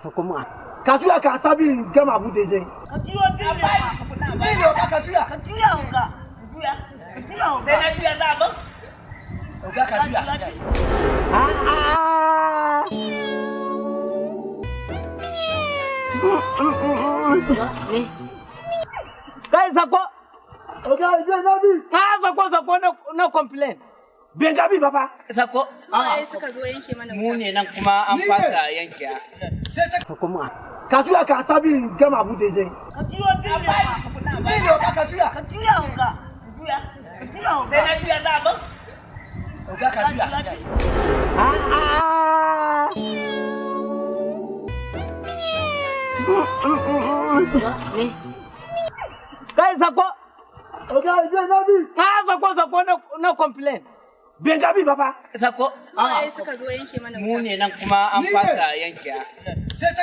Kuma ka juya ka sabi gama bude je. Ka juya ka juya. Ka juya ga. Juya. Ka juya ga. Sai na juya za ba. Ga ka juya. Kai sako. Oga je na bi. Sako no complain. Ben gabi baba. Sako. Suwaye suka zo yanke mana Mu ne nan kuma an fasa yanke. Sai ta Kuma ka juya ka sabi gama bude je. Ka juya ka juya. Ka juya ga. Juya. Ka juya ga. Sai na juya za ba. Oga ka juya. Kai sako. Oga je na bi. Sako no complain. Ben gabi baba. Sako. Suwaye suka zo yanke mana Mu ne nan kuma an fasa yanke. Sai ta